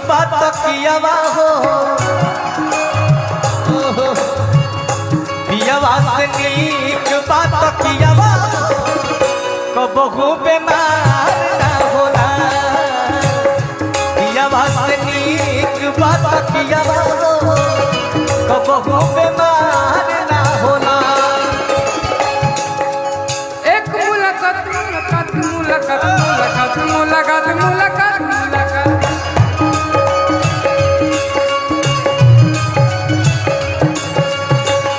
बात कियावा हो पियावा से नीक बात कियावा कबहू बेमार ना होला पियावा से नीक बात कियावा कबहू बेमार ना होला। एक मुलाकात मुलाकात मुलाकात मुलाकात मुलाकात मुलाकात मुलाकात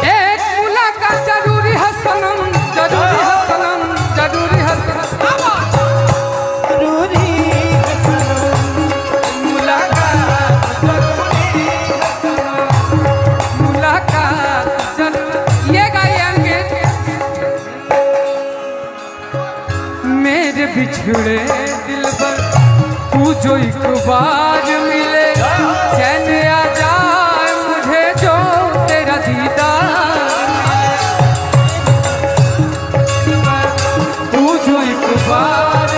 एक मुलाकात जरूरी है सनम जरूरी है सनम जरूरी है जरूरी है सनम मुलाकात जरूरी है सनम मुलाकात जरूरी। ये गाएंगे मेरे बिछड़े दिल पर तू जो एक बार मिले चैन आ जाए मुझे जो तेरा दीदार तू जो एक बार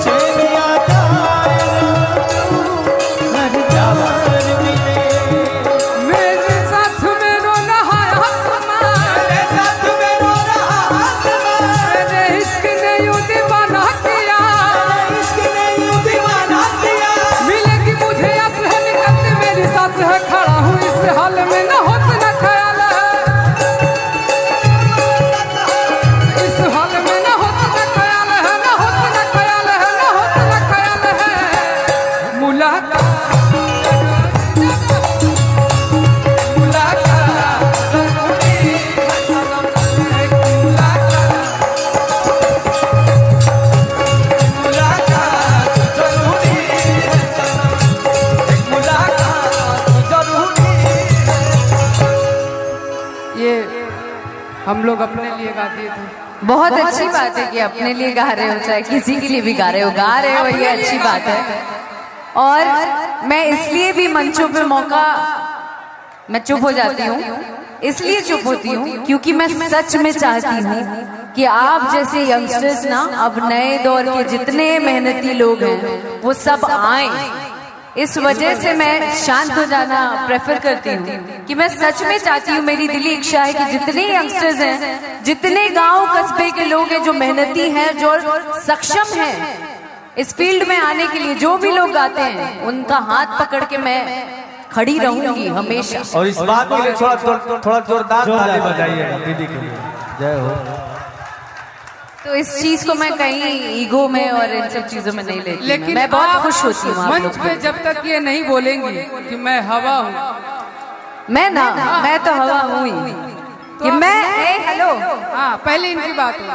चैन आ जाए हर जान मिले मेरे साथ में रोना है आसमां मेरे साथ में रो रहा आसमां मेरे इश्क ने यूं दीवाना किया इश्क ने यूं दीवाना किया मिलेगी मुझे असह निकलती मेरी सांस है खड़ा हूँ इस हाल में न होश न ख्याल है इस हाल में न होश न ख्याल है न होश न ख्याल है न होश न ख्याल है मुलाकात मुलाकात जरूरी है सनम एक मुलाकात जरूरी है सनम मुलाकात जरूरी ये हम लोग अपने लिए गाते थे। बहुत अच्छी बात है कि अपने लिए गा रहे हो चाहे किसी के लिए भी गा रहे हो ये अच्छी बात है। और मैं इसलिए भी मंचों पे मौका मैं चुप हो जाती हूँ इसलिए चुप होती हूँ क्योंकि मैं सच में चाहती हूँ कि आप जैसे यंगस्टर्स ना अब नए दौर के जितने मेहनती लोग हैं वो सब आए। इस वजह से मैं शांत हो जाना प्रेफर करती हूँ कि मैं सच में चाहती हूँ मेरी दिली इच्छा है कि जितने यंगस्टर्स हैं जितने गांव कस्बे के लोग हैं जो मेहनती हैं जो सक्षम हैं इस फील्ड में आने के लिए जो भी लोग गाते हैं उनका हाथ पकड़ के मैं खड़ी रहूंगी हमेशा। और इस बात के लिए थोड़ा जोरदार ताली बजाइएगा दीदी के लिए। जय हो। तो इस चीज को मैं कहीं ईगो में और इन सब चीजों में नहीं लेती लेकिन मैं बहुत आप खुश होती हूँ आप मंच लोग पे पे। जब तक ये नहीं बोलेंगी कि मैं हवा हूँ मैं तो हवा हूँ ही कि मैं हेलो हाँ पहले इनकी बात हुई।